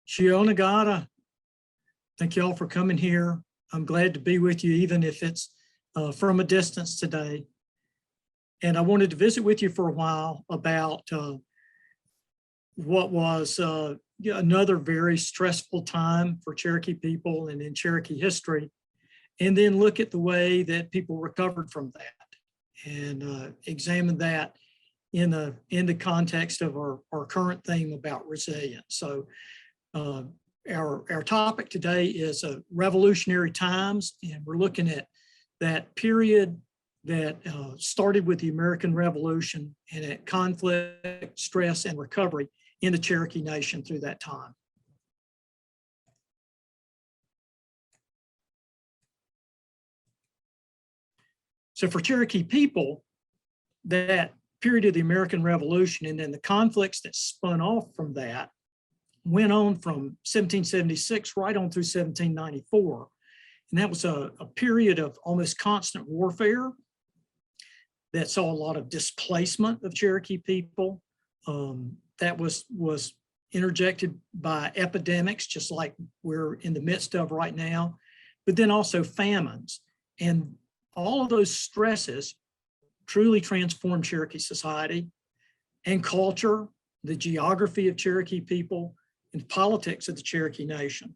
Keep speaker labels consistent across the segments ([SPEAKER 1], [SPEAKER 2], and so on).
[SPEAKER 1] Shionagata, thank you all for coming here. I'm glad to be with you, even if it's from a distance today. And I wanted to visit with you for a while about what was another very stressful time for Cherokee people and in Cherokee history, and then look at the way that people recovered from that and examine that in the context of our current theme about resilience. So our topic today is revolutionary times, and we're looking at that period that started with the American Revolution and at conflict, stress, and recovery in the Cherokee Nation through that time. So for Cherokee people, that period of the American Revolution and then the conflicts that spun off from that went on from 1776 right on through 1794. And that was a period of almost constant warfare that saw a lot of displacement of Cherokee people. That was interjected by epidemics, just like we're in the midst of right now, but then also famines. And all of those stresses truly transformed Cherokee society and culture, the geography of Cherokee people, and politics of the Cherokee Nation.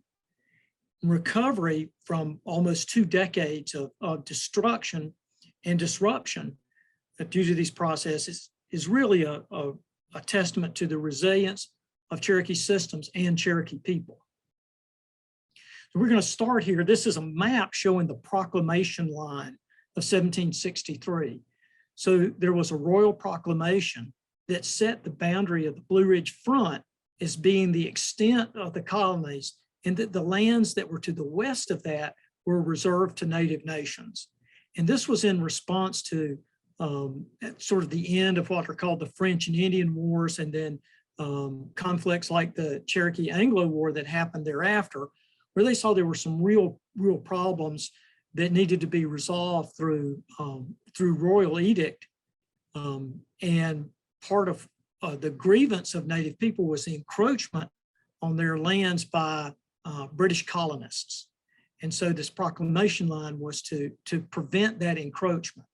[SPEAKER 1] Recovery from almost 2 decades of destruction and disruption due to these processes is really a testament to the resilience of Cherokee systems and Cherokee people. So we're going to start here. This is a map showing the Proclamation Line of 1763. So there was a royal proclamation that set the boundary of the Blue Ridge Front as being the extent of the colonies, and that the lands that were to the west of that were reserved to Native nations. And this was in response to at sort of the end of what are called the French and Indian Wars, and then conflicts like the Cherokee Anglo War that happened thereafter, where they saw there were some real problems that needed to be resolved through royal edict. And part of the grievance of Native people was the encroachment on their lands by British colonists. And so this proclamation line was to prevent that encroachment.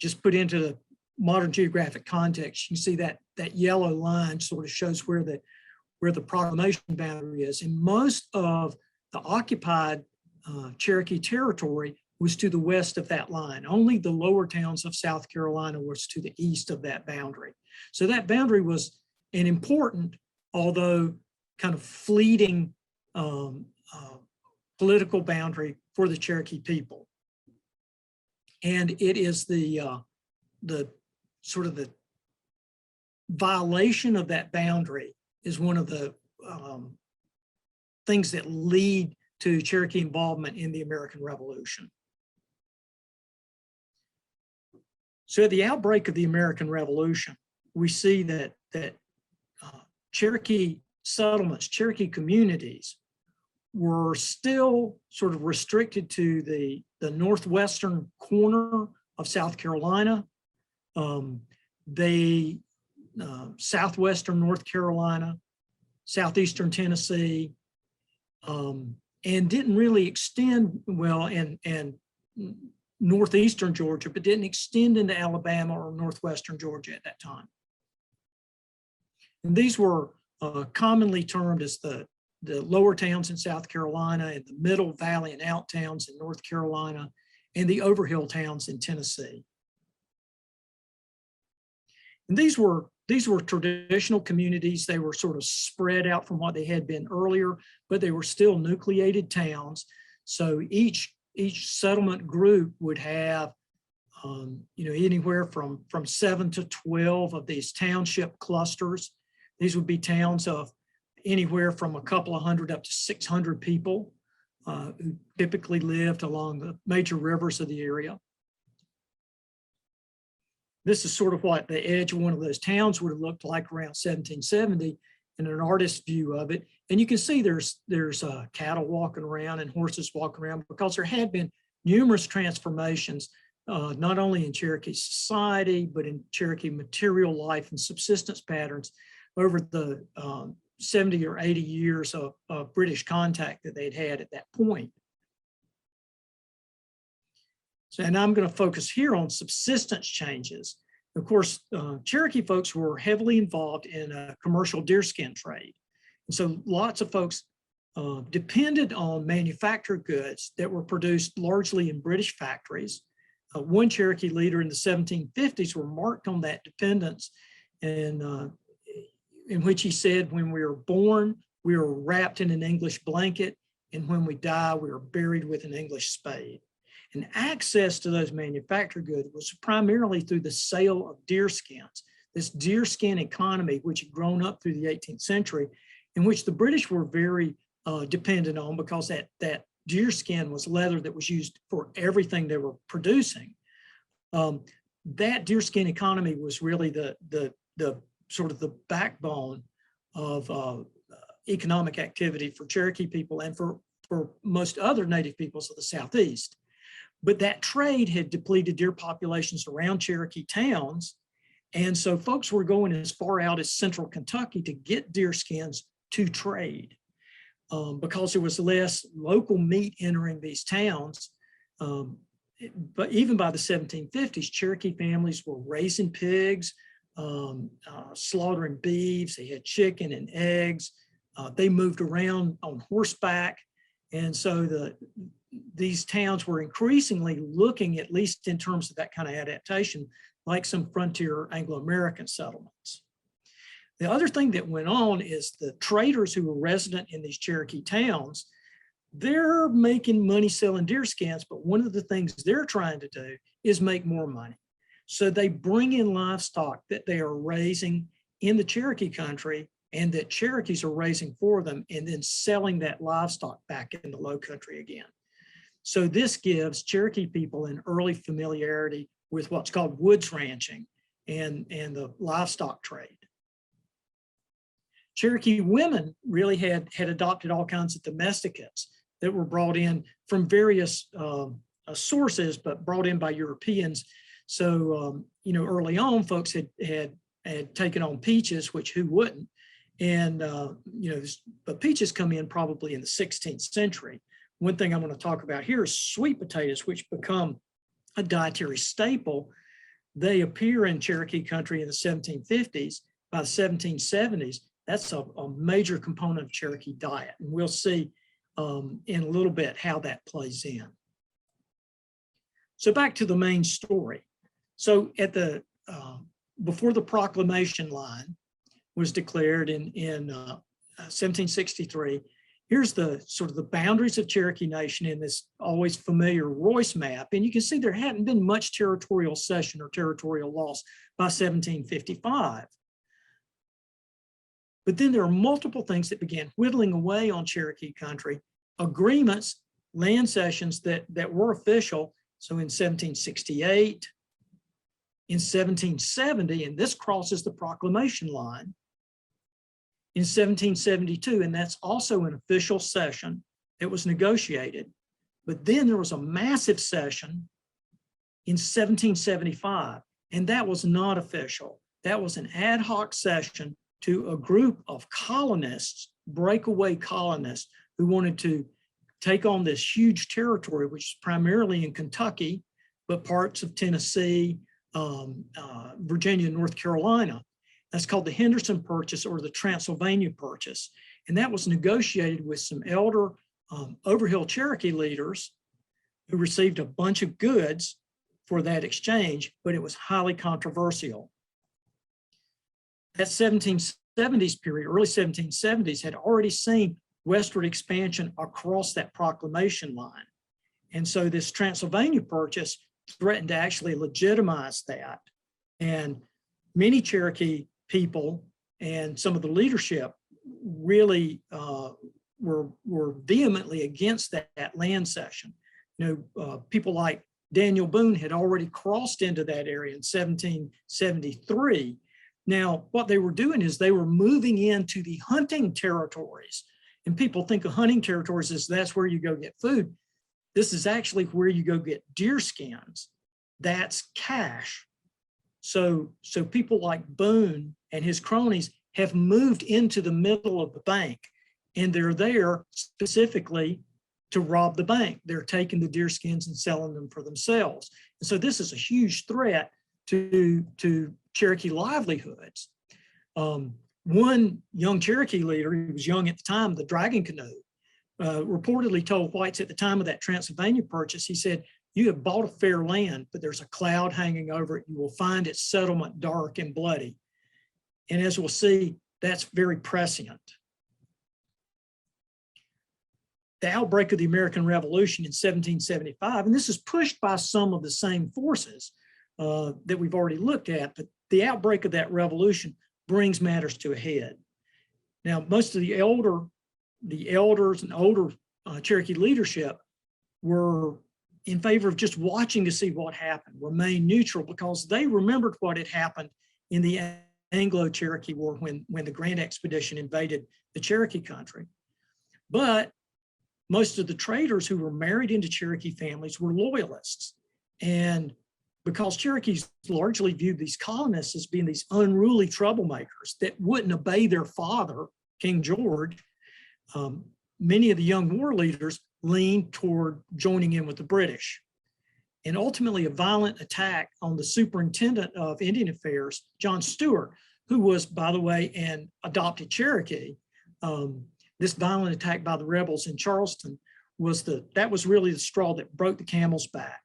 [SPEAKER 1] Just put into the modern geographic context, you can see that yellow line sort of shows where the proclamation boundary is. And most of the occupied Cherokee territory was to the west of that line. Only the lower towns of South Carolina was to the east of that boundary. So that boundary was an important, although kind of fleeting political boundary for the Cherokee people. And it is the sort of the violation of that boundary is one of the things that lead to Cherokee involvement in the American Revolution. So at the outbreak of the American Revolution, we see that Cherokee settlements, Cherokee communities were still sort of restricted to the northwestern corner of South Carolina, southwestern North Carolina, southeastern Tennessee, and didn't really extend well, and northeastern Georgia, but didn't extend into Alabama or northwestern Georgia at that time. And these were commonly termed as the lower towns in South Carolina, and the middle valley and out towns in North Carolina, and the overhill towns in Tennessee. And these were traditional communities. They were sort of spread out from what they had been earlier, but they were still nucleated towns. So each settlement group would have anywhere from 7 to 12 of these township clusters. These would be towns of anywhere from a couple of hundred up to 600 people who typically lived along the major rivers of the area. This is sort of what the edge of one of those towns would have looked like around 1770 in an artist's view of it. And you can see there's cattle walking around and horses walking around, because there had been numerous transformations, not only in Cherokee society, but in Cherokee material life and subsistence patterns over the 70 or 80 years of British contact that they'd had at that point. So, and I'm going to focus here on subsistence changes. Of course, Cherokee folks were heavily involved in a commercial deerskin trade. And so lots of folks depended on manufactured goods that were produced largely in British factories. One Cherokee leader in the 1750s remarked on that dependence, and in which he said, when we were born, we were wrapped in an English blanket, and when we die, we are buried with an English spade. And access to those manufactured goods was primarily through the sale of deerskins, this deerskin economy, which had grown up through the 18th century, in which the British were very dependent on, because that deerskin was leather that was used for everything they were producing. That deerskin economy was really the sort of the backbone of economic activity for Cherokee people and for most other native peoples of the Southeast. But that trade had depleted deer populations around Cherokee towns. And so folks were going as far out as central Kentucky to get deer skins to trade, because there was less local meat entering these towns. But even by the 1750s, Cherokee families were raising pigs, slaughtering beeves. They had chicken and eggs. They moved around on horseback. And so these towns were increasingly looking, at least in terms of that kind of adaptation, like some frontier Anglo-American settlements. The other thing that went on is the traders who were resident in these Cherokee towns, they're making money selling deer skins, but one of the things they're trying to do is make more money. So they bring in livestock that they are raising in the Cherokee country and that Cherokees are raising for them, and then selling that livestock back in the low country again. So this gives Cherokee people an early familiarity with what's called woods ranching and the livestock trade. Cherokee women really had adopted all kinds of domesticates that were brought in from various sources, but brought in by Europeans. So, early on, folks had taken on peaches, which who wouldn't? And, but peaches come in probably in the 16th century. One thing I'm going to talk about here is sweet potatoes, which become a dietary staple. They appear in Cherokee country in the 1750s. By the 1770s, that's a major component of Cherokee diet. And we'll see in a little bit how that plays in. So back to the main story. So at before the Proclamation Line was declared in 1763, here's the sort of the boundaries of Cherokee Nation in this always familiar Royce map. And you can see there hadn't been much territorial cession or territorial loss by 1755. But then there are multiple things that began whittling away on Cherokee country, agreements, land cessions that were official. So in 1768, in 1770, and this crosses the Proclamation Line, in 1772, and that's also an official cession that was negotiated. But then there was a massive cession in 1775, and that was not official. That was an ad hoc cession to a group of colonists, breakaway colonists, who wanted to take on this huge territory, which is primarily in Kentucky, but parts of Tennessee, Virginia, North Carolina. That's called the Henderson Purchase or the Transylvania Purchase. And that was negotiated with some elder Overhill Cherokee leaders who received a bunch of goods for that exchange, but it was highly controversial. That 1770s period, early 1770s, had already seen westward expansion across that Proclamation Line. And so this Transylvania Purchase threatened to actually legitimize that. And many Cherokee people and some of the leadership really were vehemently against that land cession. People like Daniel Boone had already crossed into that area in 1773. Now, what they were doing is they were moving into the hunting territories. And people think of hunting territories as that's where you go get food. This is actually where you go get deer skins. That's cash. So people like Boone and his cronies have moved into the middle of the bank, and they're there specifically to rob the bank. They're taking the deer skins and selling them for themselves. And so this is a huge threat to Cherokee livelihoods. One young Cherokee leader, he was young at the time, the Dragon Canoe, reportedly told whites at the time of that Transylvania purchase, he said, "You have bought a fair land, but there's a cloud hanging over it. You will find its settlement dark and bloody." And as we'll see, that's very prescient. The outbreak of the American Revolution in 1775, and this is pushed by some of the same forces that we've already looked at, but the outbreak of that revolution brings matters to a head. Now, most of the elders and older Cherokee leadership were in favor of just watching to see what happened, remain neutral, because they remembered what had happened in the Anglo-Cherokee War when the Grand Expedition invaded the Cherokee country. But most of the traders who were married into Cherokee families were loyalists. And because Cherokees largely viewed these colonists as being these unruly troublemakers that wouldn't obey their father, King George, many of the young war leaders leaned toward joining in with the British. And ultimately, a violent attack on the superintendent of Indian Affairs, John Stewart, who was, by the way, an adopted Cherokee. This violent attack by the rebels in Charleston was really the straw that broke the camel's back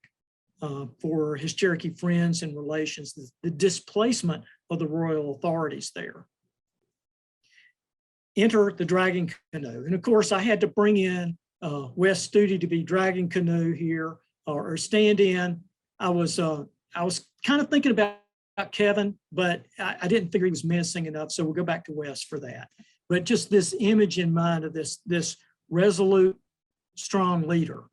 [SPEAKER 1] for his Cherokee friends and relations, the displacement of the royal authorities there. Enter the Dragon Canoe. And of course, I had to bring in Wes Studi to be Dragon Canoe here, or stand in. I was kind of thinking about Kevin, but I didn't figure he was menacing enough, so we'll go back to Wes for that. But just this image in mind of this resolute, strong leader.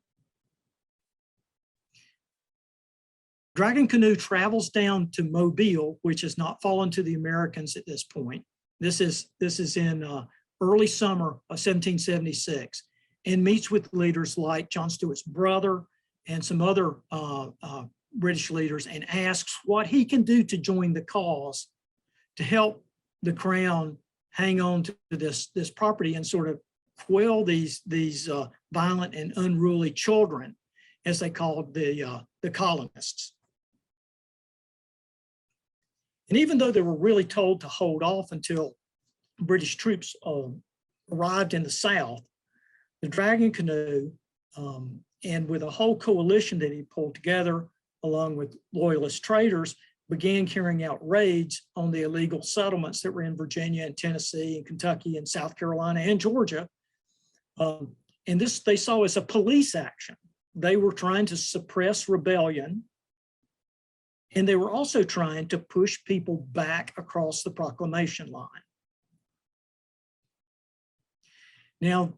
[SPEAKER 1] Dragon Canoe travels down to Mobile, which has not fallen to the Americans at this point. This is in early summer of 1776, and meets with leaders like John Stewart's brother and some other British leaders, and asks what he can do to join the cause to help the crown hang on to this property and sort of quell these violent and unruly children, as they called the colonists. And even though they were really told to hold off until British troops arrived in the South, the Dragon Canoe, and with a whole coalition that he pulled together, along with loyalist traders, began carrying out raids on the illegal settlements that were in Virginia and Tennessee and Kentucky and South Carolina and Georgia. And this they saw as a police action. They were trying to suppress rebellion, and they were also trying to push people back across the Proclamation Line. Now,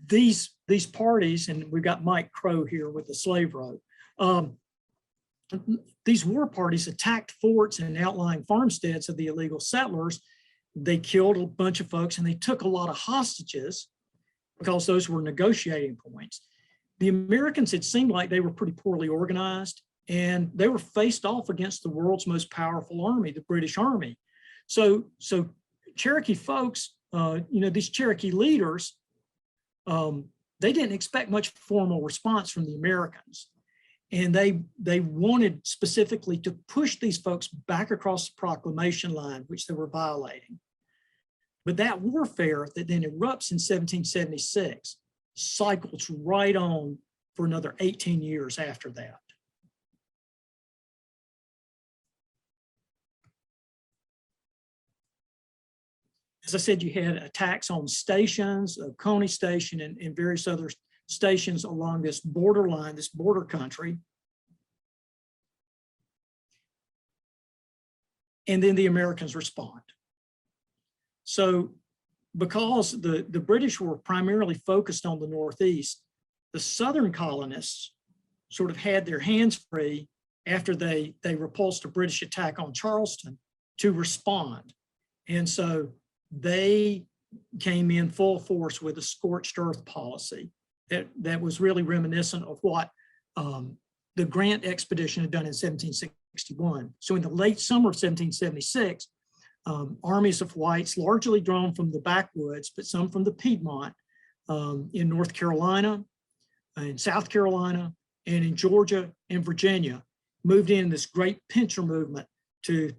[SPEAKER 1] these parties, and we've got Mike Crow here with the Slave Road, these war parties attacked forts and outlying farmsteads of the illegal settlers. They killed a bunch of folks, and they took a lot of hostages because those were negotiating points. The Americans, it seemed like they were pretty poorly organized, and they were faced off against the world's most powerful army, the British Army. So Cherokee folks, these Cherokee leaders, they didn't expect much formal response from the Americans. And they wanted specifically to push these folks back across the Proclamation Line, which they were violating. But that warfare that then erupts in 1776 cycles right on for another 18 years after that. As I said, you had attacks on stations, Coney Station and various other stations along this borderline, this border country. And then the Americans respond. So because the British were primarily focused on the Northeast, the Southern colonists sort of had their hands free after they repulsed a British attack on Charleston to respond. And so they came in full force with a scorched earth policy that was really reminiscent of what the Grant expedition had done in 1761. So in the late summer of 1776, armies of whites, largely drawn from the backwoods, but some from the Piedmont in North Carolina, in South Carolina, and in Georgia and Virginia, moved in this great pincher movement to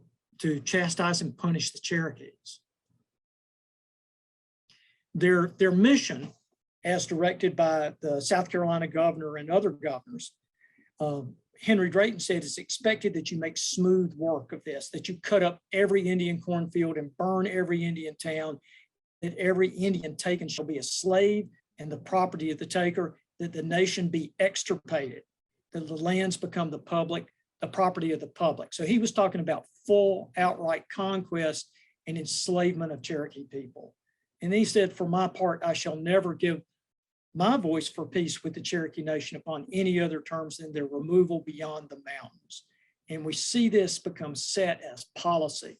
[SPEAKER 1] chastise and punish the Cherokees. Their mission, as directed by the South Carolina governor and other governors, Henry Drayton said, it's expected that you make smooth work of this, that you cut up every Indian cornfield and burn every Indian town, that every Indian taken shall be a slave and the property of the taker, that the nation be extirpated, that the lands become the property of the public. So he was talking about full outright conquest and enslavement of Cherokee people. And he said, for my part, I shall never give my voice for peace with the Cherokee Nation upon any other terms than their removal beyond the mountains. And we see this become set as policy.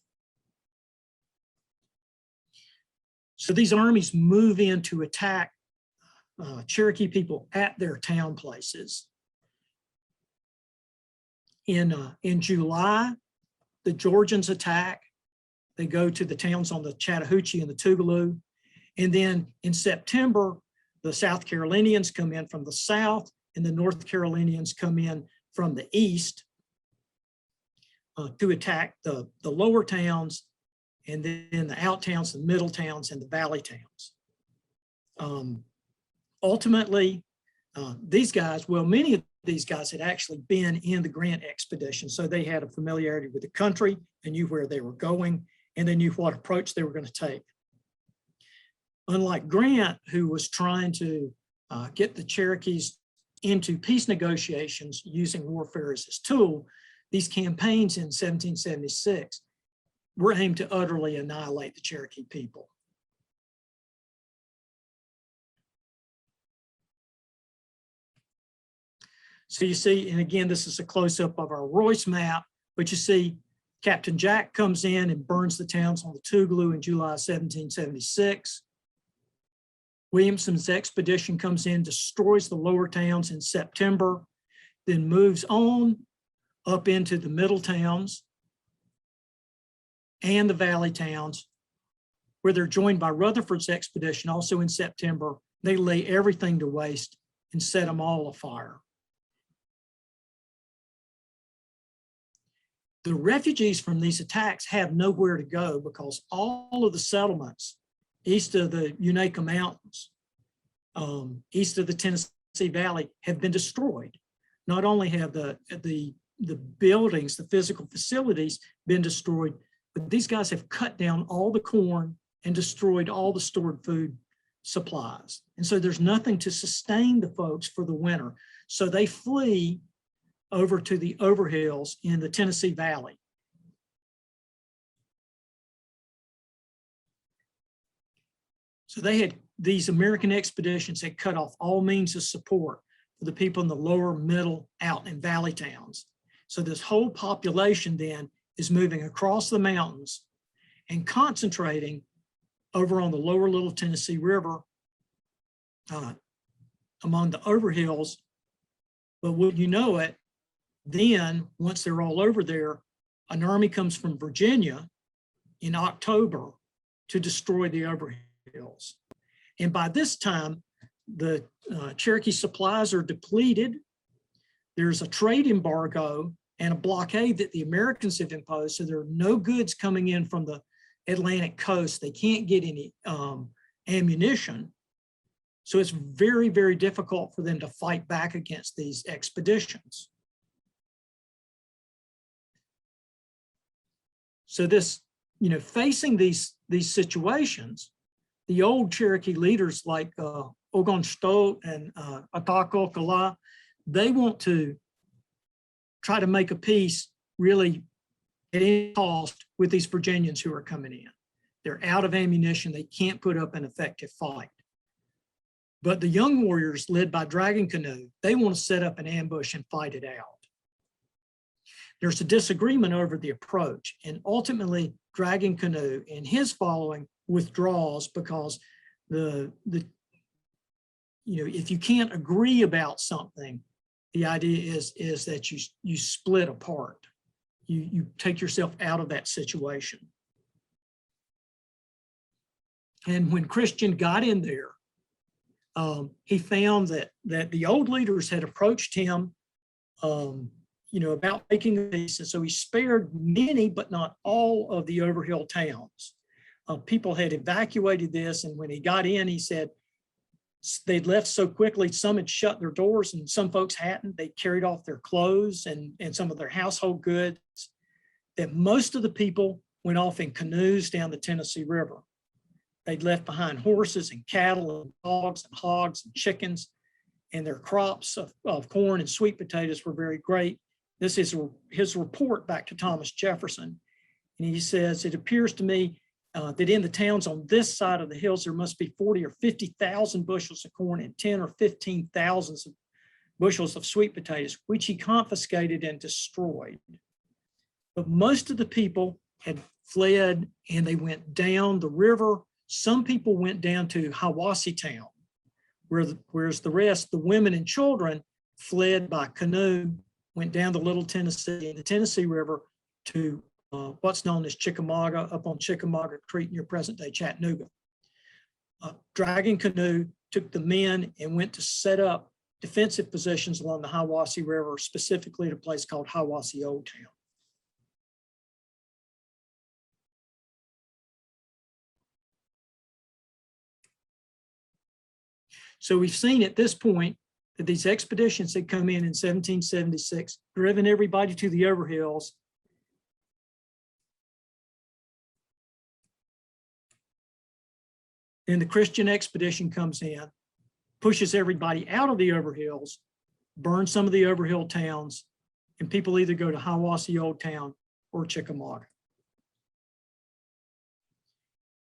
[SPEAKER 1] So these armies move in to attack Cherokee people at their town places. In July, the Georgians attack. They go to the towns on the Chattahoochee and the Tougaloo. And then in September, the South Carolinians come in from the south and the North Carolinians come in from the east to attack the lower towns, and then the out towns, the middle towns, and the valley towns. Ultimately, these guys, well, many of these guys had actually been in the Grant expedition, so they had a familiarity with the country, they knew where they were going, and they knew what approach they were going to take. Unlike Grant, who was trying to get the Cherokees into peace negotiations using warfare as his tool, these campaigns in 1776 were aimed to utterly annihilate the Cherokee people. So you see, and again, this is a close-up of our Royce map, but you see Captain Jack comes in and burns the towns on the Tougaloo in July 1776. Williamson's expedition comes in, destroys the lower towns in September, then moves on up into the middle towns and the valley towns, where they're joined by Rutherford's expedition also in September. They lay everything to waste and set them all afire. The refugees from these attacks have nowhere to go because all of the settlements east of the Unaka Mountains, east of the Tennessee Valley, have been destroyed. Not only have the buildings, the physical facilities been destroyed, but these guys have cut down all the corn and destroyed all the stored food supplies. And so there's nothing to sustain the folks for the winter. So they flee over to the overhills in the Tennessee Valley. So these American expeditions had cut off all means of support for the people in the lower, middle, out, and valley towns. So this whole population then is moving across the mountains and concentrating over on the lower Little Tennessee River among the overhills. But wouldn't you know it, then once they're all over there, an army comes from Virginia in October to destroy the overhills. And by this time, the Cherokee supplies are depleted. There's a trade embargo and a blockade that the Americans have imposed, so there are no goods coming in from the Atlantic coast. They can't get any ammunition. So it's very, very difficult for them to fight back against these expeditions. So this, facing these situations, the old Cherokee leaders like Ogon Stott and Atako Kala, they want to try to make a peace really at any cost with these Virginians who are coming in. They're out of ammunition. They can't put up an effective fight. But the young warriors led by Dragon Canoe, they want to set up an ambush and fight it out. There's a disagreement over the approach, and ultimately Dragon Canoe and his following withdraws because if you can't agree about something, the idea is that you split apart. You take yourself out of that situation. And when Christian got in there, he found that the old leaders had approached him, about making a peace. And so he spared many, but not all of the Overhill towns. People had evacuated this. And when he got in, he said they'd left so quickly, some had shut their doors and some folks hadn't. They carried off their clothes and some of their household goods, that most of the people went off in canoes down the Tennessee River. They'd left behind horses and cattle and dogs and hogs and chickens, and their crops of corn and sweet potatoes were very great. This is his report back to Thomas Jefferson. And he says, it appears to me that in the towns on this side of the hills, there must be 40 or 50,000 bushels of corn and 10 or 15,000 bushels of sweet potatoes, which he confiscated and destroyed. But most of the people had fled and they went down the river. Some people went down to Hiwassee Town, whereas the rest, the women and children, fled by canoe, went down the Little Tennessee and the Tennessee River to what's known as Chickamauga, up on Chickamauga Creek near present-day Chattanooga. Dragging canoe took the men and went to set up defensive positions along the Hiwassee River, specifically at a place called Hiwassee Old Town. So we've seen at this point that these expeditions had come in 1776, driven everybody to the Overhills. Then the Christian expedition comes in, pushes everybody out of the Overhills, burns some of the Overhill towns, and people either go to Hiwassee Old Town or Chickamauga.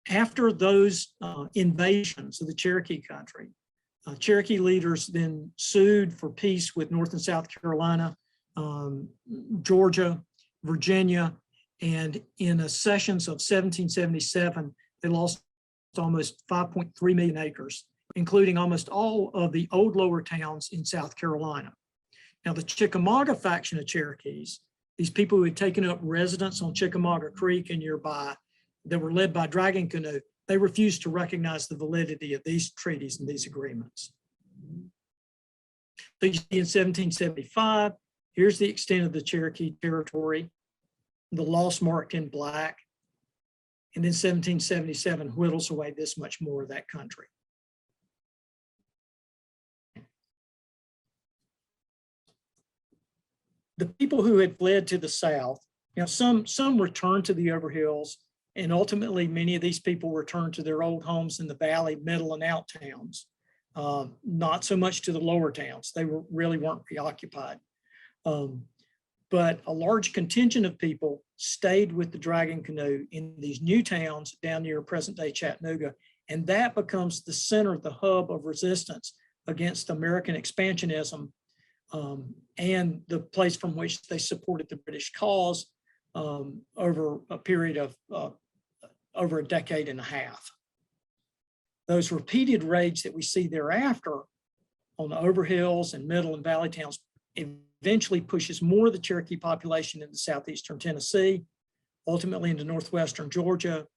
[SPEAKER 1] After those invasions of the Cherokee country, Cherokee leaders then sued for peace with North and South Carolina, Georgia, Virginia, and in sessions of 1777, they lost almost 5.3 million acres, including almost all of the old lower towns in South Carolina. Now, the Chickamauga faction of Cherokees, these people who had taken up residence on Chickamauga Creek and nearby, that were led by dragging canoe, they refused to recognize the validity of these treaties and these agreements. So you see in 1775, here's the extent of the Cherokee territory, the loss marked in black. And then 1777 whittles away this much more of that country. The people who had fled to the south, some returned to the Overhills, and ultimately many of these people returned to their old homes in the valley, middle and out towns, not so much to the lower towns. They really weren't preoccupied. But a large contingent of people stayed with the dragging canoe in these new towns down near present-day Chattanooga, and that becomes the center, the hub of resistance against American expansionism, and the place from which they supported the British cause over a period of over a decade and a half. Those repeated raids that we see thereafter on the Overhills and middle and valley towns eventually pushes more of the Cherokee population into southeastern Tennessee, ultimately into northwestern Georgia,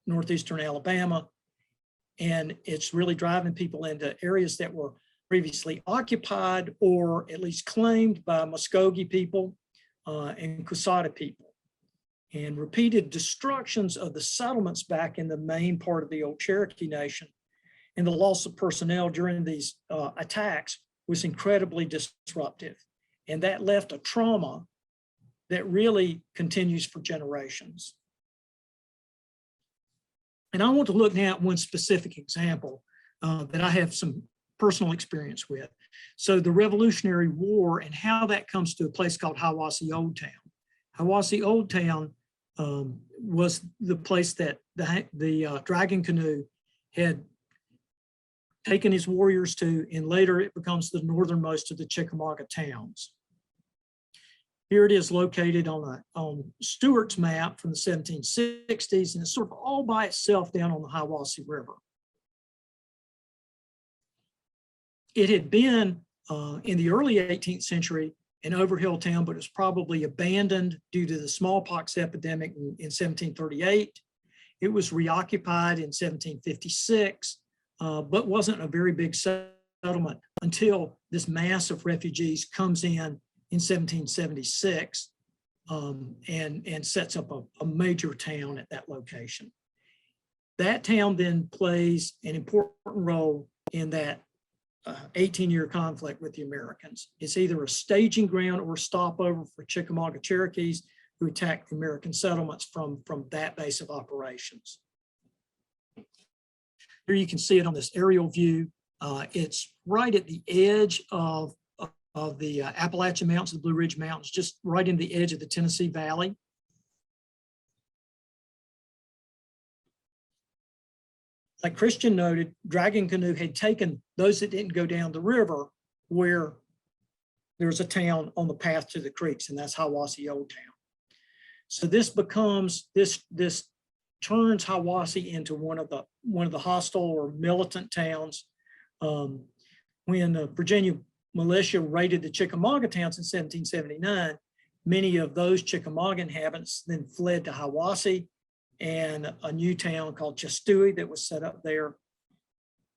[SPEAKER 1] northeastern Alabama, and it's really driving people into areas that were previously occupied or at least claimed by Muskogee people and Cusata people. And repeated destructions of the settlements back in the main part of the old Cherokee Nation and the loss of personnel during these attacks was incredibly disruptive. And that left a trauma that really continues for generations. And I want to look now at one specific example that I have some personal experience with. So the Revolutionary War and how that comes to a place called Hiwassee Old Town. Hiwassee Old Town was the place that the dragging canoe had taken his warriors to, and later it becomes the northernmost of the Chickamauga towns. Here it is located on Stewart's map from the 1760s, and it's sort of all by itself down on the Hiwassee River. It had been in the early 18th century an Overhill town, but it was probably abandoned due to the smallpox epidemic in 1738. It was reoccupied in 1756, but wasn't a very big settlement until this mass of refugees comes in 1776 and sets up a major town at that location. That town then plays an important role in that 18-year conflict with the Americans. It's either a staging ground or a stopover for Chickamauga Cherokees who attacked the American settlements from that base of operations. Here you can see it on this aerial view. It's right at the edge of the Appalachian Mountains, the Blue Ridge Mountains, just right in the edge of the Tennessee Valley. Like Christian noted, Dragon Canoe had taken those that didn't go down the river where there's a town on the path to the creeks, and that's Hiwassee Old Town. So this becomes, this turns Hiwassee into one of the hostile or militant towns. When the Virginia militia raided the Chickamauga towns in 1779, many of those Chickamauga inhabitants then fled to Hiwassee and a new town called Chestui that was set up there.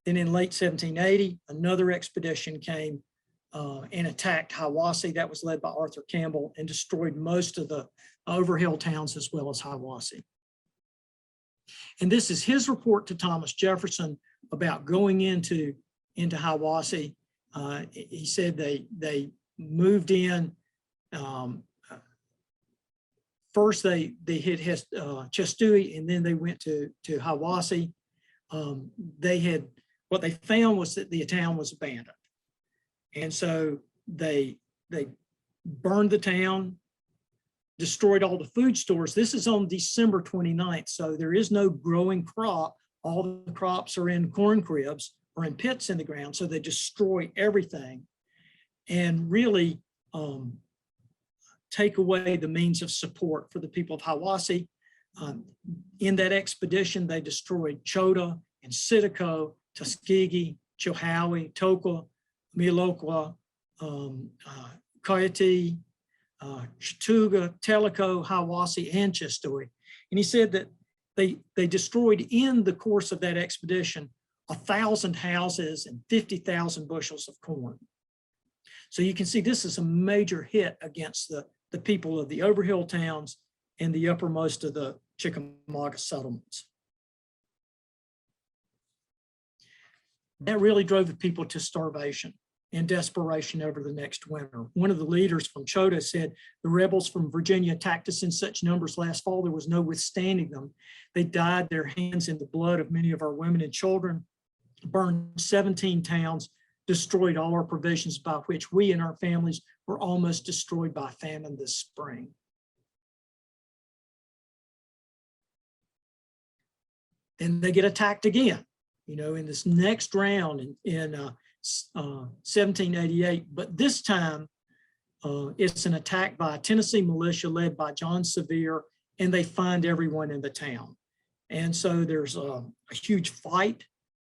[SPEAKER 1] Then in late 1780, another expedition came and attacked Hiwassee. That was led by Arthur Campbell and destroyed most of the overhill towns as well as Hiwassee. And this is his report to Thomas Jefferson about going into Hiwassee. He said they moved in. First, they hit Chestui, and then they went to Hiwassee. What they found was that the town was abandoned. And so they burned the town, destroyed all the food stores. This is on December 29th, so there is no growing crop. All the crops are in corn cribs or in pits in the ground, so they destroy everything and really take away the means of support for the people of Hiwassee. In that expedition, they destroyed Chota and Sitico, Tuskegee, Chilhowie, Toqua, Miloqua, Coyote, Chattooga, Tellico, Hiwassee, and Chestui. And he said that they destroyed in the course of that expedition 1,000 houses and 50,000 bushels of corn. So you can see this is a major hit against the people of the overhill towns and the uppermost of the Chickamauga settlements. That really drove the people to starvation and desperation over the next winter. One of the leaders from Chota said, "The rebels from Virginia attacked us in such numbers last fall, there was no withstanding them. They dyed their hands in the blood of many of our women and children, burned 17 towns, destroyed all our provisions, by which we and our families were almost destroyed by famine this spring." Then they get attacked again, in this next round in 1788, but this time it's an attack by a Tennessee militia led by John Sevier, and they find everyone in the town. And so there's a huge fight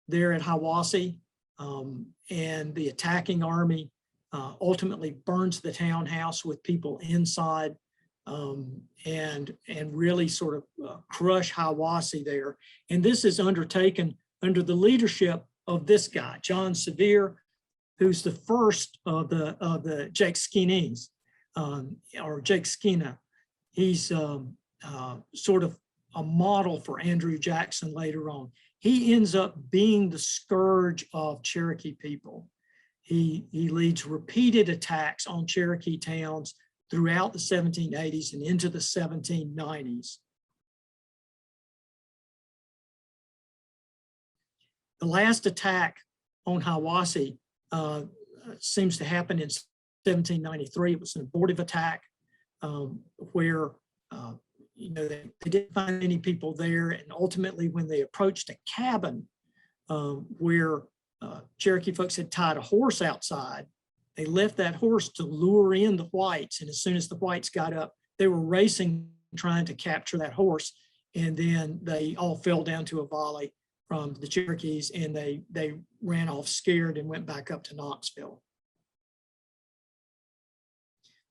[SPEAKER 1] there at Hiwassee, and the attacking army ultimately burns the townhouse with people inside, and really sort of crush Hiwassee there. And this is undertaken under the leadership of this guy, John Sevier, who's the first of the Jake Skinnies, or Jake Skinner. He's sort of a model for Andrew Jackson later on. He ends up being the scourge of Cherokee people. He leads repeated attacks on Cherokee towns throughout the 1780s and into the 1790s. The last attack on Hiwassee seems to happen in 1793. It was an abortive attack where they didn't find any people there, and ultimately when they approached a cabin where Cherokee folks had tied a horse outside, they left that horse to lure in the whites, and as soon as the whites got up, they were racing trying to capture that horse, and then they all fell down to a volley from the Cherokees, and they ran off scared and went back up to Knoxville.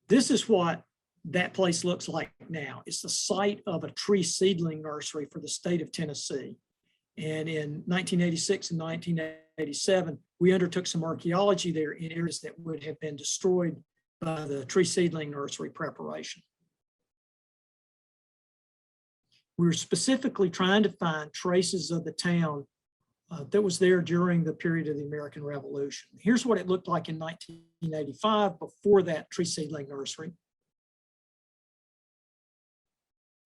[SPEAKER 1] This is what that place looks like now. It's the site of a tree seedling nursery for the state of Tennessee. And in 1986 and 1987, we undertook some archaeology there in areas that would have been destroyed by the tree seedling nursery preparation. We were specifically trying to find traces of the town that was there during the period of the American Revolution. Here's what it looked like in 1985 before that tree seedling nursery.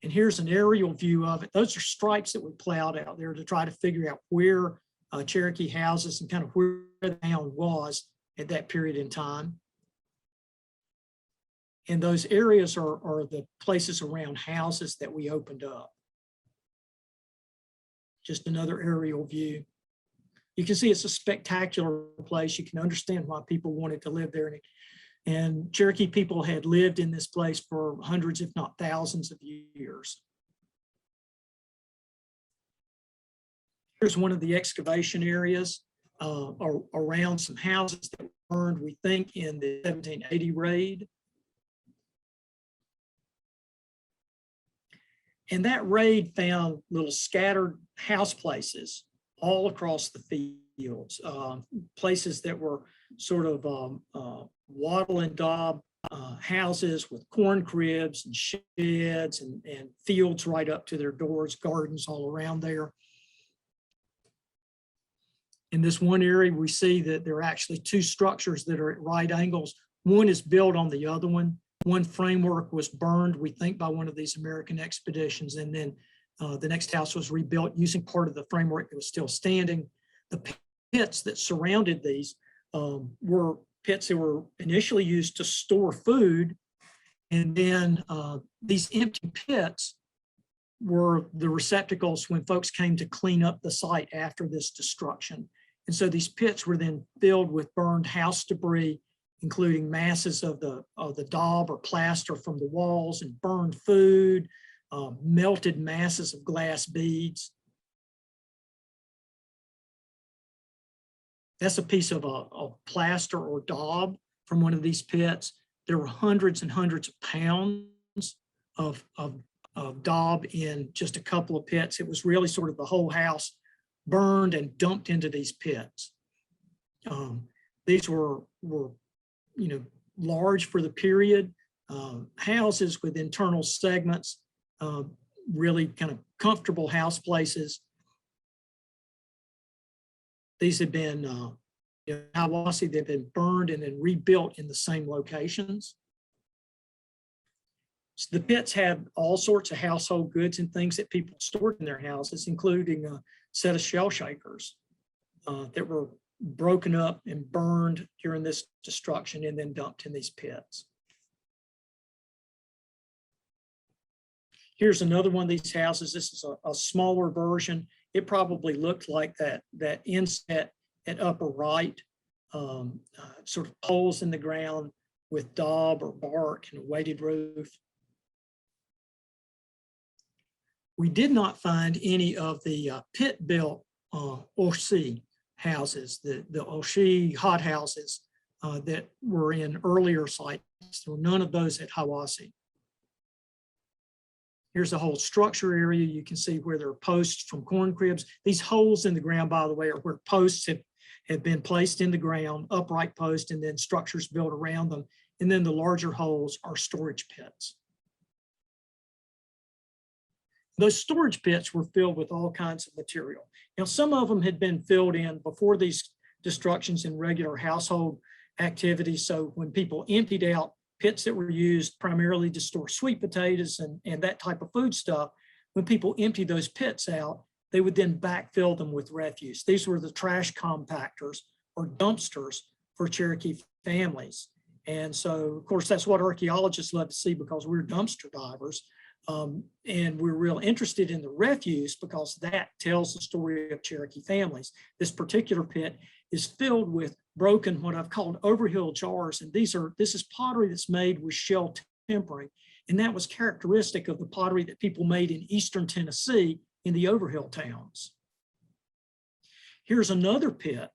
[SPEAKER 1] And here's an aerial view of it. Those are stripes that we plowed out there to try to figure out where Cherokee houses and kind of where the town was at that period in time. And those areas are the places around houses that we opened up. Just another aerial view. You can see it's a spectacular place. You can understand why people wanted to live there. And Cherokee people had lived in this place for hundreds, if not thousands of years. Here's one of the excavation areas around some houses that were burned, we think, in the 1780 raid. And that raid found little scattered house places all across the fields, places that were sort of wattle and daub houses with corn cribs and sheds and fields right up to their doors, gardens all around there. In this one area, we see that there are actually two structures that are at right angles. One is built on the other one. One framework was burned, we think, by one of these American expeditions, and then the next house was rebuilt using part of the framework that was still standing. The pits that surrounded these were pits that were initially used to store food, and then these empty pits were the receptacles when folks came to clean up the site after this destruction. And so these pits were then filled with burned house debris, including masses of the daub or plaster from the walls and burned food, melted masses of glass beads. That's a piece of a plaster or daub from one of these pits. There were hundreds and hundreds of pounds of daub in just a couple of pits. It was really sort of the whole house burned and dumped into these pits. These were large for the period, houses with internal segments, really kind of comfortable house places. These had been, Hiawassee, they've been burned and then rebuilt in the same locations. So the pits had all sorts of household goods and things that people stored in their houses, including a set of shell shakers that were broken up and burned during this destruction and then dumped in these pits. Here's another one of these houses. This is a smaller version. It probably looked like that inset at upper right, sort of holes in the ground with daub or bark and a weighted roof. We did not find any of the pit-built Oshie houses, the Oshie hot houses that were in earlier sites. There were none of those at Hiawassee. Here's the whole structure area. You can see where there are posts from corn cribs. These holes in the ground, by the way, are where posts have been placed in the ground, upright posts, and then structures built around them. And then the larger holes are storage pits. Those storage pits were filled with all kinds of material. Now, some of them had been filled in before these destructions in regular household activities. So when people emptied out pits that were used primarily to store sweet potatoes and that type of food stuff, when people emptied those pits out, they would then backfill them with refuse. These were the trash compactors or dumpsters for Cherokee families. And so, of course, that's what archaeologists love to see because we're dumpster divers. And we're real interested in the refuse because that tells the story of Cherokee families. This particular pit is filled with broken, what I've called overhill jars. And this is pottery that's made with shell tempering. And that was characteristic of the pottery that people made in Eastern Tennessee in the overhill towns. Here's another pit,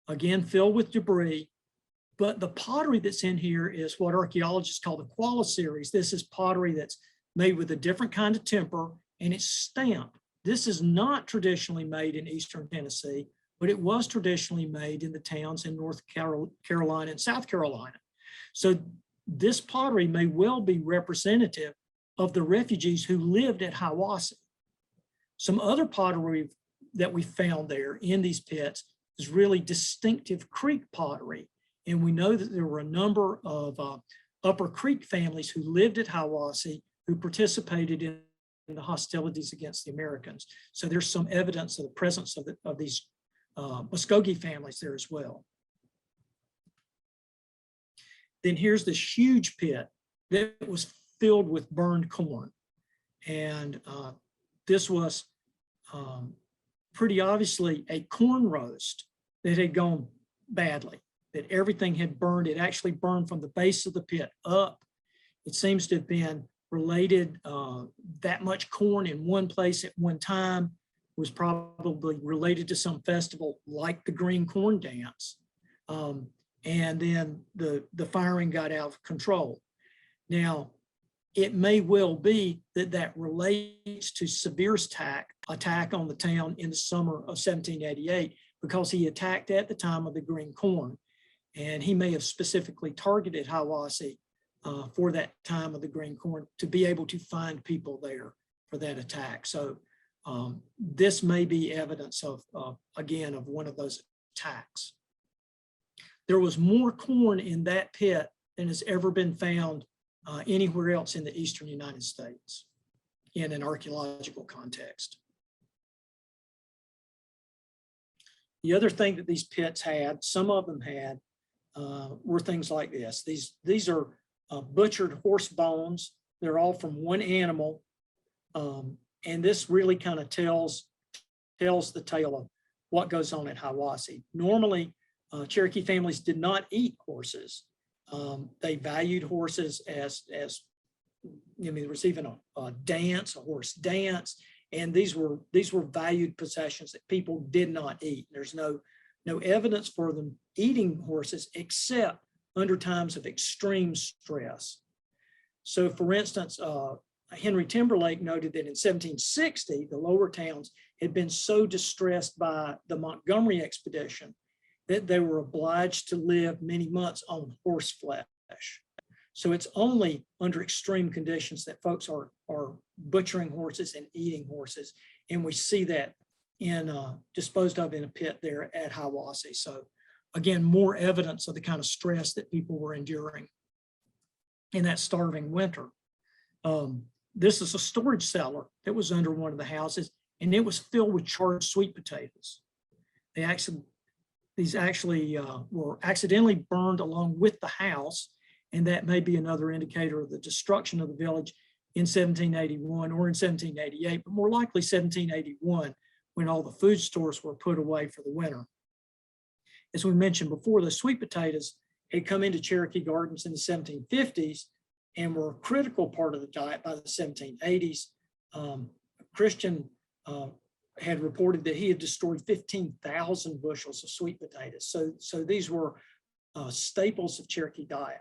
[SPEAKER 1] again, filled with debris. But the pottery that's in here is what archaeologists call the Koala Series. This is pottery that's made with a different kind of temper, and it's stamped. This is not traditionally made in Eastern Tennessee, but it was traditionally made in the towns in North Carolina and South Carolina. So this pottery may well be representative of the refugees who lived at Hiwassee. Some other pottery that we found there in these pits is really distinctive Creek pottery. And we know that there were a number of Upper Creek families who lived at Hiwassee who participated in the hostilities against the Americans. So there's some evidence of the presence of these Muskogee families there as well. Then here's this huge pit that was filled with burned corn. And this was pretty obviously a corn roast that had gone badly, that everything had burned. It actually burned from the base of the pit up. It seems to have been related, that much corn in one place at one time was probably related to some festival like the Green Corn Dance. And then the firing got out of control. Now, it may well be that that relates to Severe's attack on the town in the summer of 1788, because he attacked at the time of the Green Corn. And he may have specifically targeted Hiwassee for that time of the Green Corn to be able to find people there for that attack. So this may be evidence of, again, of one of those attacks. There was more corn in that pit than has ever been found anywhere else in the eastern United States in an archaeological context. The other thing that these pits had, some of them had, were things like this. These are butchered horse bones. They're all from one animal. And this really kind of tells the tale of what goes on at Hiwassee. Normally, Cherokee families did not eat horses. They valued horses as there was even a dance, a horse dance, and these were valued possessions that people did not eat. There's no evidence for them eating horses except under times of extreme stress. So, for instance, Henry Timberlake noted that in 1760, the lower towns had been so distressed by the Montgomery expedition that they were obliged to live many months on horse flesh. So it's only under extreme conditions that folks are butchering horses and eating horses. And we see that disposed of in a pit there at Hiwassee. So again, more evidence of the kind of stress that people were enduring in that starving winter. This is a storage cellar that was under one of the houses, and it was filled with charred sweet potatoes. These actually were accidentally burned along with the house, and that may be another indicator of the destruction of the village in 1781 or in 1788, but more likely 1781, when all the food stores were put away for the winter. As we mentioned before, the sweet potatoes had come into Cherokee Gardens in the 1750s and were a critical part of the diet by the 1780s. Christian had reported that he had destroyed 15,000 bushels of sweet potatoes. So these were staples of Cherokee diet.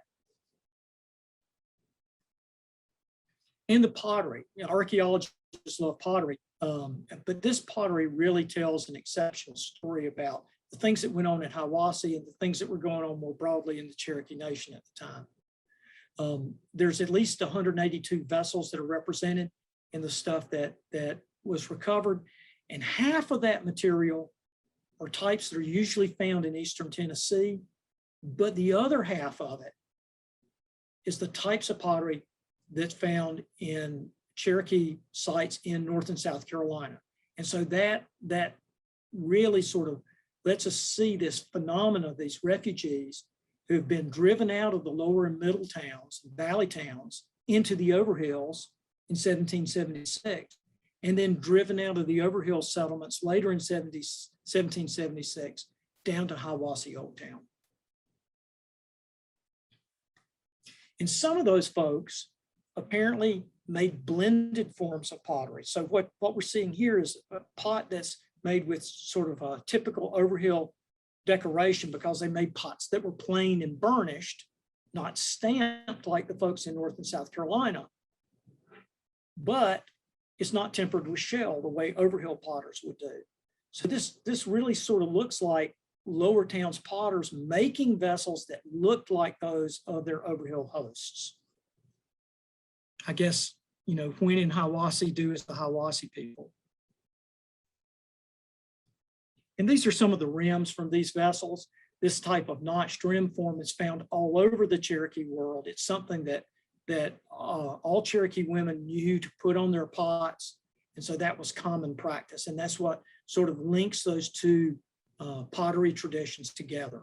[SPEAKER 1] And the pottery, archaeologists love pottery, but this pottery really tells an exceptional story about the things that went on at Hiwassee and the things that were going on more broadly in the Cherokee Nation at the time. There's at least 182 vessels that are represented in the stuff that was recovered. And half of that material are types that are usually found in Eastern Tennessee, but the other half of it is the types of pottery that's found in Cherokee sites in North and South Carolina. And so that really sort of lets us see this phenomenon of these refugees who have been driven out of the lower and middle towns, valley towns, into the overhills in 1776. And then driven out of the overhill settlements later in 1776 down to Hiwassee Old Town. And some of those folks apparently made blended forms of pottery. So what we're seeing here is a pot that's made with sort of a typical overhill decoration because they made pots that were plain and burnished, not stamped like the folks in North and South Carolina. But it's not tempered with shell the way Overhill potters would do. So this really sort of looks like Lower Towns potters making vessels that looked like those of their Overhill hosts. I guess, you know, when in Hiwassee, do as the Hiwassee people. And these are some of the rims from these vessels. This type of notched rim form is found all over the Cherokee world. It's something that all Cherokee women knew to put on their pots. And so that was common practice. And that's what sort of links those two pottery traditions together.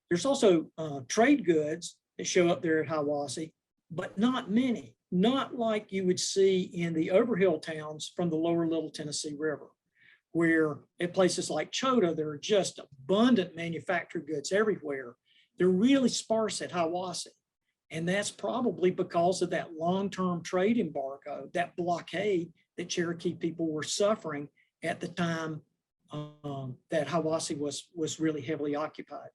[SPEAKER 1] There's also trade goods that show up there at Hiwassee, but not many, not like you would see in the Overhill towns from the lower Little Tennessee River, where at places like Chota, there are just abundant manufactured goods everywhere. They're really sparse at Hiwassee. And that's probably because of that long-term trade embargo, that blockade that Cherokee people were suffering at the time that Hiwassee was really heavily occupied.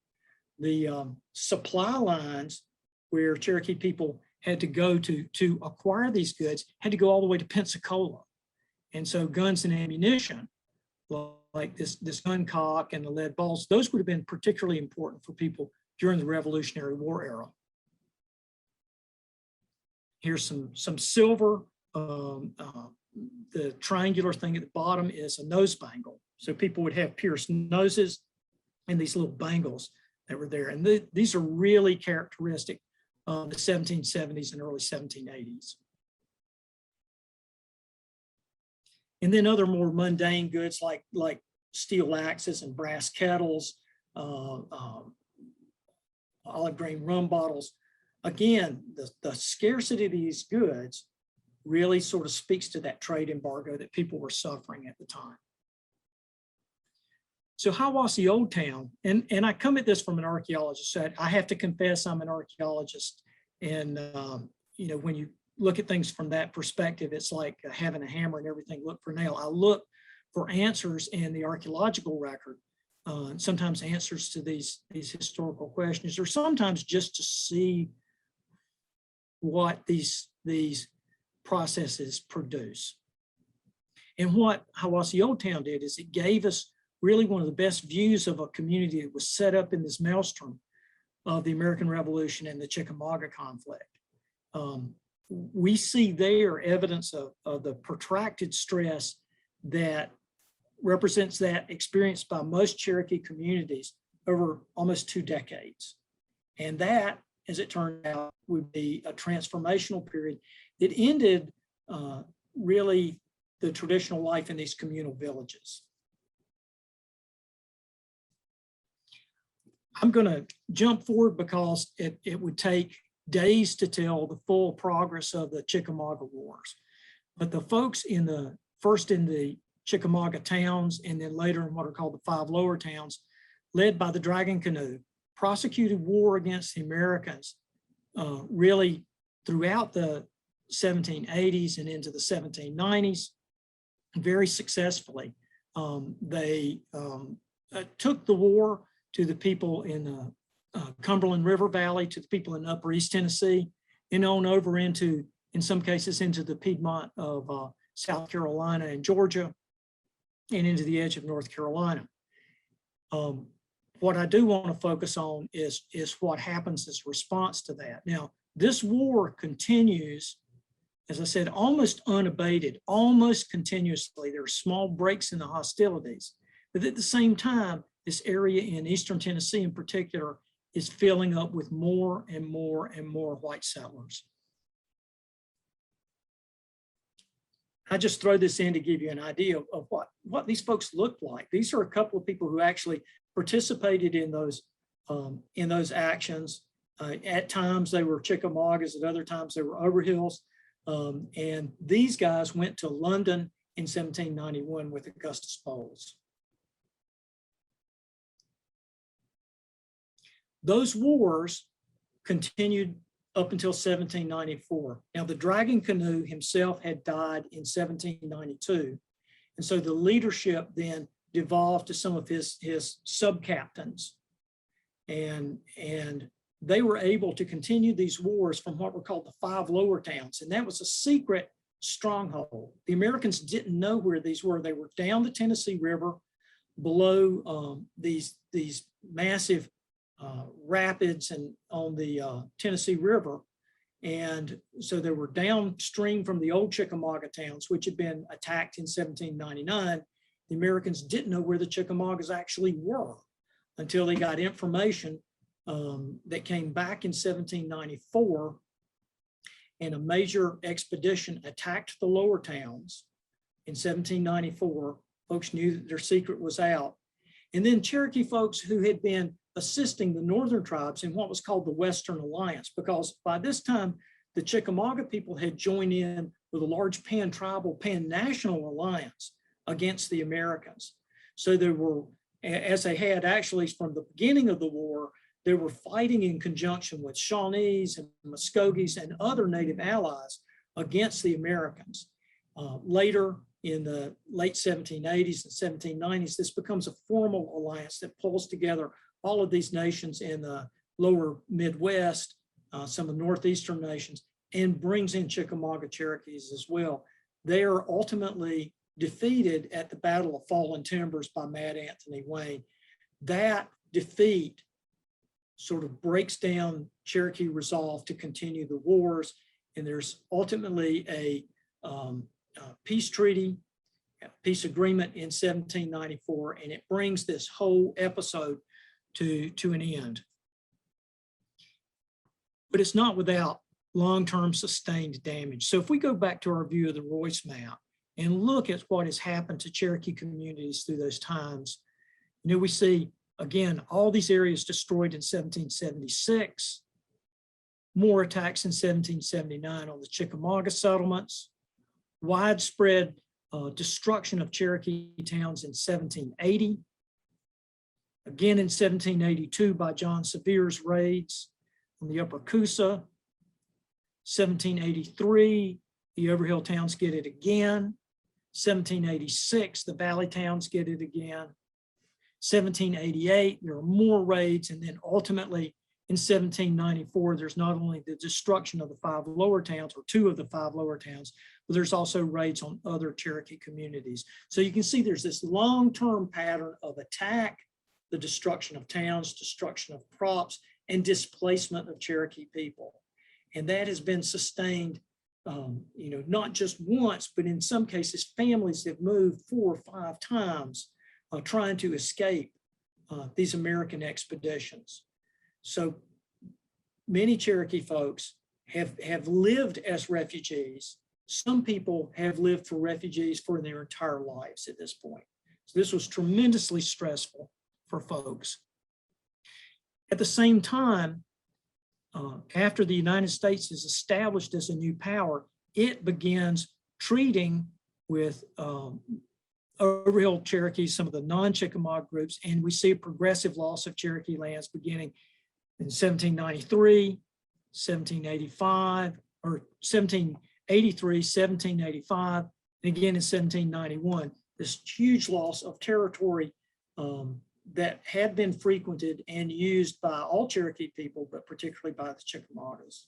[SPEAKER 1] The supply lines where Cherokee people had to go to acquire these goods had to go all the way to Pensacola. And so guns and ammunition, like this gun cock and the lead balls, those would have been particularly important for people during the Revolutionary War era. Here's some silver. The triangular thing at the bottom is a nose bangle. So people would have pierced noses and these little bangles that were there. And these are really characteristic of the 1770s and early 1780s. And then other more mundane goods like steel axes and brass kettles, olive grain rum bottles. Again, the scarcity of these goods really sort of speaks to that trade embargo that people were suffering at the time. So Hiwassee Old Town, and I come at this from an archaeologist, so I have to confess I'm an archaeologist. And you know, when you look at things from that perspective, it's like having a hammer and everything look for a nail. I look for answers in the archaeological record, sometimes answers to these historical questions, or sometimes just to see what these processes produce. And what Hiwassee Old Town did is it gave us really one of the best views of a community that was set up in this maelstrom of the American Revolution and the Chickamauga conflict. We see there evidence of the protracted stress that represents that experienced by most Cherokee communities over almost 2 decades. And that, as it turned out, would be a transformational period that ended really the traditional life in these communal villages. I'm going to jump forward because it would take days to tell the full progress of the Chickamauga Wars. But the folks first in the Chickamauga towns and then later in what are called the 5 lower towns, led by the Dragon Canoe, prosecuted war against the Americans really throughout the 1780s and into the 1790s very successfully. They took the war to the people in the Cumberland River Valley, to the people in Upper East Tennessee, and on over into, in some cases, into the Piedmont of South Carolina and Georgia, and into the edge of North Carolina. What I do want to focus on is what happens as a response to that. Now, this war continues, as I said, almost unabated, almost continuously. There are small breaks in the hostilities, but at the same time, this area in Eastern Tennessee in particular is filling up with more and more and more white settlers. I just throw this in to give you an idea of what these folks looked like. These are a couple of people who actually participated in those actions. At times they were Chickamaugas, at other times they were Overhills. And these guys went to London in 1791 with Augustus Bowles. Those wars continued up until 1794. Now, the Dragon Canoe himself had died in 1792, And so the leadership then devolved to some of his sub-captains. And they were able to continue these wars from what were called the 5 lower towns. And that was a secret stronghold. The Americans didn't know where these were. They were down the Tennessee River below these massive rapids and on the Tennessee River. And so they were downstream from the old Chickamauga towns, which had been attacked in 1799. The Americans didn't know where the Chickamaugas actually were until they got information that came back in 1794, and a major expedition attacked the lower towns in 1794. Folks knew that their secret was out. And then Cherokee folks who had been assisting the northern tribes in what was called the Western Alliance, because by this time, the Chickamauga people had joined in with a large pan-tribal, pan-national alliance against the Americans. So there were, as they had actually from the beginning of the war, they were fighting in conjunction with Shawnees and Muskogees and other Native allies against the Americans. Later, in the late 1780s and 1790s, this becomes a formal alliance that pulls together all of these nations in the lower Midwest, some of the northeastern nations, and brings in Chickamauga Cherokees as well. They are ultimately defeated at the Battle of Fallen Timbers by Mad Anthony Wayne. That defeat sort of breaks down Cherokee resolve to continue the wars, and there's ultimately a peace treaty, peace agreement in 1794, and it brings this whole episode to an end. But it's not without long-term sustained damage. So if we go back to our view of the Royce map and look at what has happened to Cherokee communities through those times, we see, again, all these areas destroyed in 1776, more attacks in 1779 on the Chickamauga settlements, widespread destruction of Cherokee towns in 1780, again in 1782 by John Severe's raids on the Upper Coosa. 1783, the Overhill towns get it again. 1786, the Valley towns get it again. 1788, there are more raids, and then ultimately in 1794, there's not only the destruction of the 5 lower towns, or 2 of the 5 lower towns, but there's also raids on other Cherokee communities. So you can see there's this long-term pattern of attack, the destruction of towns, destruction of crops, and displacement of Cherokee people. And that has been sustained, not just once, but in some cases, families have moved 4 or 5 times trying to escape these American expeditions. So many Cherokee folks have lived as refugees. Some people have lived for refugees for their entire lives at this point. So this was tremendously stressful for folks. At the same time, after the United States is established as a new power, it begins treating with Overhill Cherokees, some of the non-Chickamauga groups, and we see a progressive loss of Cherokee lands beginning in 1793, 1785, or 1783, 1785, and again in 1791. This huge loss of territory that had been frequented and used by all Cherokee people, but particularly by the Chickamaugas.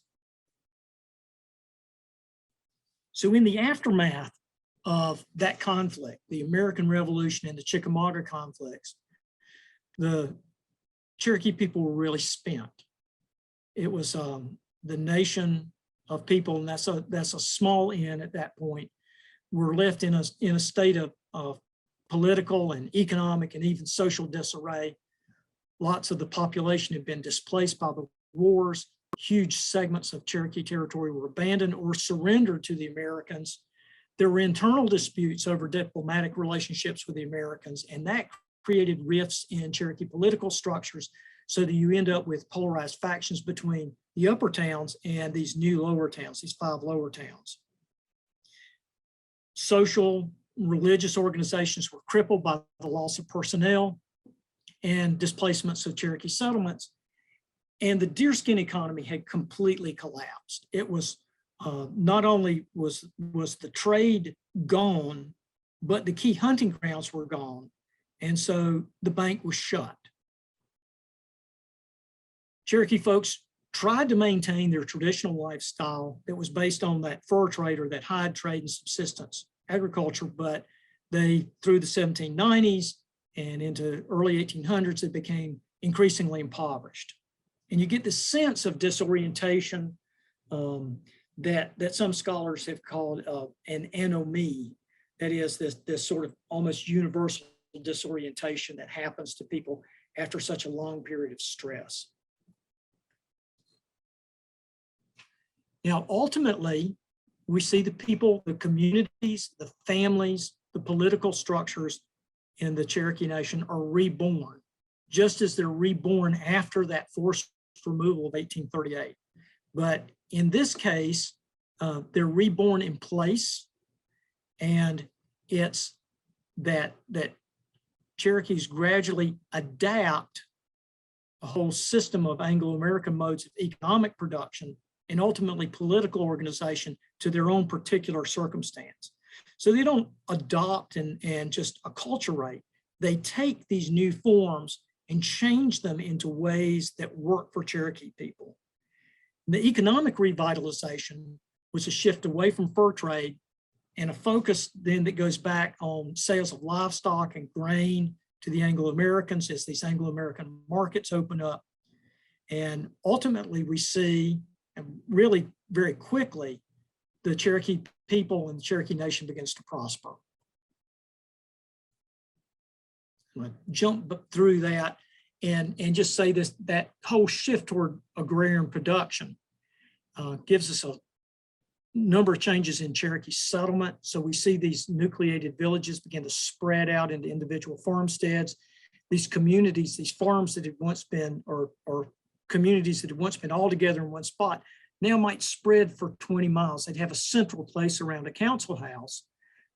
[SPEAKER 1] So in the aftermath of that conflict, the American Revolution and the Chickamauga conflicts, the Cherokee people were really spent. It was the nation of people, and that's a small n at that point, were left in a state of political and economic and even social disarray. Lots of the population had been displaced by the wars. Huge segments of Cherokee territory were abandoned or surrendered to the Americans. There were internal disputes over diplomatic relationships with the Americans, and that created rifts in Cherokee political structures, so that you end up with polarized factions between the upper towns and these new lower towns, these 5 lower towns. Social, religious organizations were crippled by the loss of personnel and displacements of Cherokee settlements. And the deerskin economy had completely collapsed. It was not only was the trade gone but the key hunting grounds were gone. And so the bank was shut. Cherokee folks tried to maintain their traditional lifestyle that was based on that fur trade or that hide trade and subsistence agriculture, but they, through the 1790s and into early 1800s, it became increasingly impoverished. And you get this sense of disorientation that some scholars have called an anomie. That is this sort of almost universal disorientation that happens to people after such a long period of stress. Now, ultimately, we see the people, the communities, the families, the political structures in the Cherokee Nation are reborn, just as they're reborn after that forced removal of 1838. But in this case, they're reborn in place, and it's that Cherokees gradually adapt a whole system of Anglo-American modes of economic production and ultimately political organization to their own particular circumstance. So they don't adopt and just acculturate. They take these new forms and change them into ways that work for Cherokee people. The economic revitalization was a shift away from fur trade and a focus then that goes back on sales of livestock and grain to the Anglo-Americans as these Anglo-American markets open up. And ultimately we see, and really very quickly, the Cherokee people and the Cherokee Nation begins to prosper. I'm going to jump through that and just say this, that whole shift toward agrarian production gives us a number of changes in Cherokee settlement. So we see these nucleated villages begin to spread out into individual farmsteads. These communities, these farms that had once been, or communities that had once been all together in one spot, now might spread for 20 miles. They'd have a central place around a council house,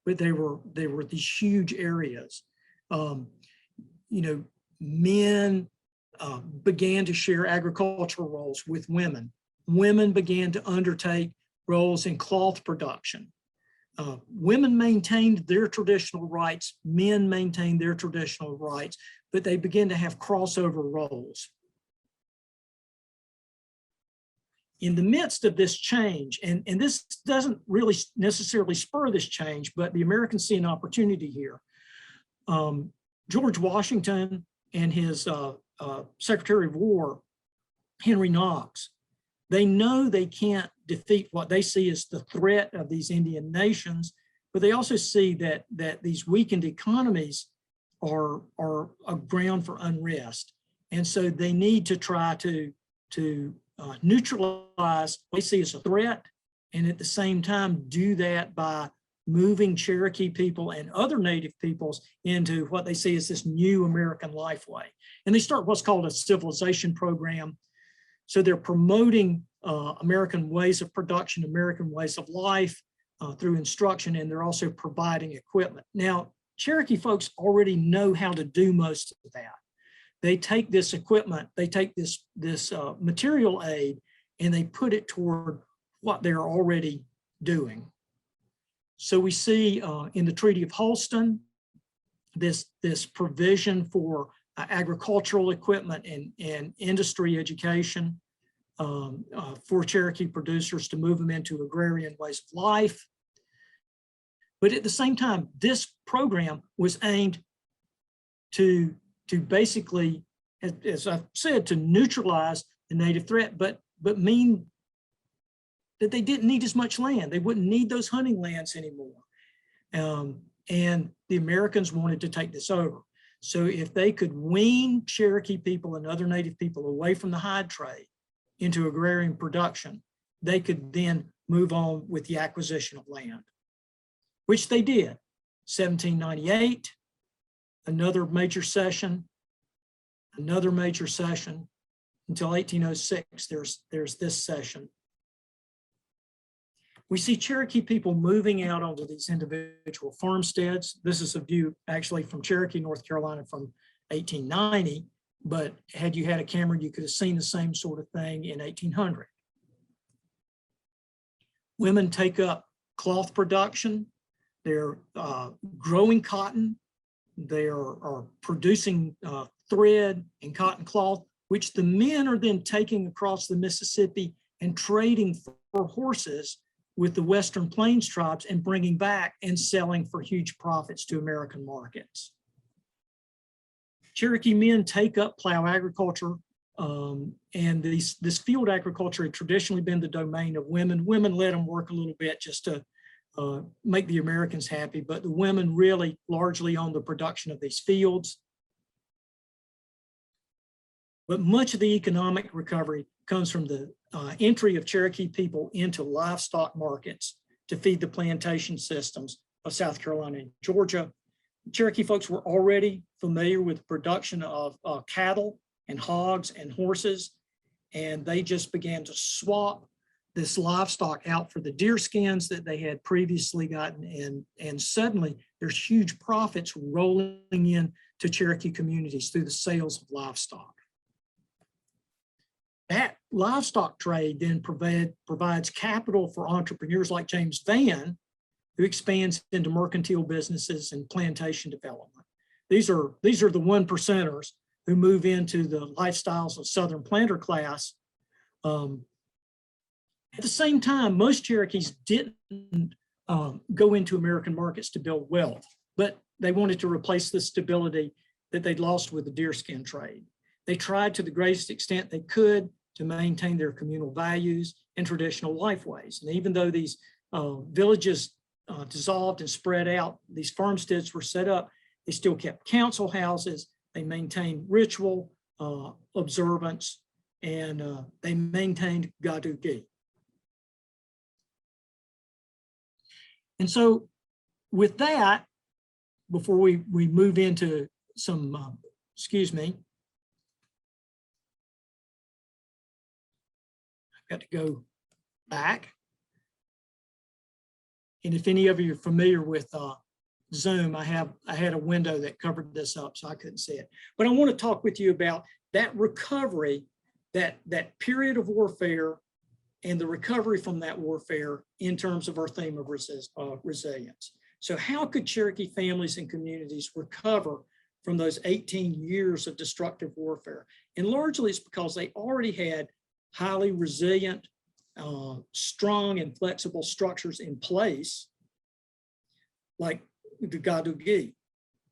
[SPEAKER 1] but they were these huge areas. Men began to share agricultural roles with women. Women began to undertake roles in cloth production. Women maintained their traditional rights, men maintained their traditional rights, but they began to have crossover roles. In the midst of this change, and this doesn't really necessarily spur this change, but the Americans see an opportunity here. George Washington and his Secretary of War, Henry Knox, they know they can't defeat what they see as the threat of these Indian nations, but they also see that these weakened economies are a ground for unrest. And so they need to try to neutralize what they see as a threat, and at the same time do that by moving Cherokee people and other Native peoples into what they see as this new American lifeway. And they start what's called a civilization program. So they're promoting American ways of production, American ways of life through instruction, and they're also providing equipment. Now, Cherokee folks already know how to do most of that. They take this equipment, they take this material aid, and they put it toward what they're already doing. So we see in the Treaty of Holston, this provision for agricultural equipment and industry education for Cherokee producers to move them into agrarian ways of life. But at the same time, this program was aimed to basically, as I've said, to neutralize the native threat, but mean that they didn't need as much land. They wouldn't need those hunting lands anymore. And the Americans wanted to take this over. So if they could wean Cherokee people and other Native people away from the hide trade into agrarian production, they could then move on with the acquisition of land, which they did. 1798, another major session, another major session, until 1806, there's this session. We see Cherokee people moving out onto these individual farmsteads. This is a view actually from Cherokee, North Carolina from 1890, but had you had a camera, you could have seen the same sort of thing in 1800. Women take up cloth production. They're growing cotton. They are producing thread and cotton cloth, which the men are then taking across the Mississippi and trading for horses with the Western Plains tribes and bringing back and selling for huge profits to American markets. Cherokee men take up plow agriculture, and this field agriculture had traditionally been the domain of women. Women let them work a little bit just to make the Americans happy, but the women really largely own the production of these fields. But much of the economic recovery comes from the entry of Cherokee people into livestock markets to feed the plantation systems of South Carolina and Georgia. Cherokee folks were already familiar with the production of cattle and hogs and horses, and they just began to swap this livestock out for the deer skins that they had previously gotten, and suddenly there's huge profits rolling in to Cherokee communities through the sales of livestock. That livestock trade then provides capital for entrepreneurs like James Vann, who expands into mercantile businesses and plantation development. These are the one percenters who move into the lifestyles of Southern planter class. At the same time, most Cherokees didn't go into American markets to build wealth, but they wanted to replace the stability that they'd lost with the deerskin trade. They tried to the greatest extent they could to maintain their communal values and traditional lifeways. And even though these villages dissolved and spread out, these farmsteads were set up, they still kept council houses, they maintained ritual observance, and they maintained gadugi. And so with that, before we move into some, excuse me, I've got to go back. And if any of you are familiar with Zoom, I had a window that covered this up, so I couldn't see it. But I want to talk with you about that recovery, that period of warfare, and the recovery from that warfare in terms of our theme of resilience. So how could Cherokee families and communities recover from those 18 years of destructive warfare? And largely it's because they already had highly resilient, strong and flexible structures in place, like the gadugi,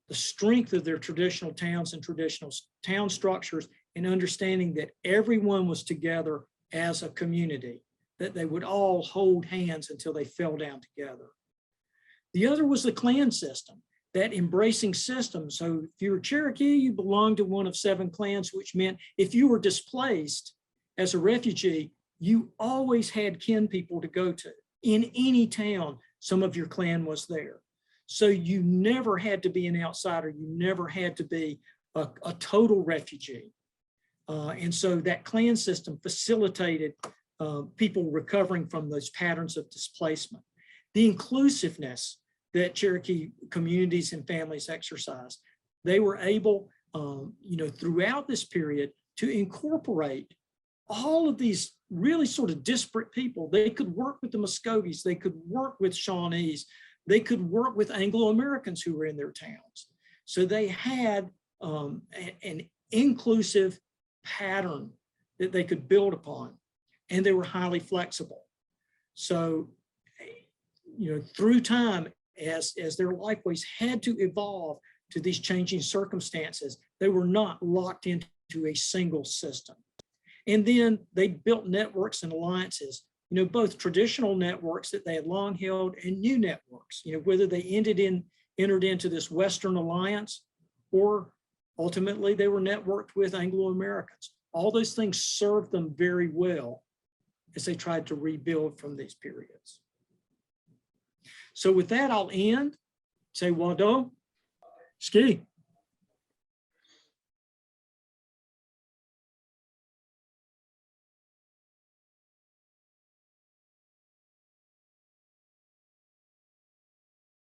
[SPEAKER 1] the strength of their traditional towns and traditional town structures, and understanding that everyone was together as a community, that they would all hold hands until they fell down together. The other was the clan system, that embracing system. So if you were Cherokee, you belonged to one of 7 clans, which meant if you were displaced as a refugee, you always had kin people to go to. In any town, some of your clan was there. So you never had to be an outsider. You never had to be a total refugee. And so that clan system facilitated people recovering from those patterns of displacement. The inclusiveness that Cherokee communities and families exercised, they were able, throughout this period to incorporate all of these really sort of disparate people. They could work with the Muskogees, they could work with Shawnees, they could work with Anglo-Americans who were in their towns. So they had an inclusive pattern that they could build upon, and they were highly flexible. So, through time, as their lifeways had to evolve to these changing circumstances, they were not locked into a single system. And then they built networks and alliances, both traditional networks that they had long held and new networks, whether they entered into this Western alliance or ultimately they were networked with Anglo-Americans. All those things served them very well as they tried to rebuild from these periods. So with that, I'll end. Say wado, ski.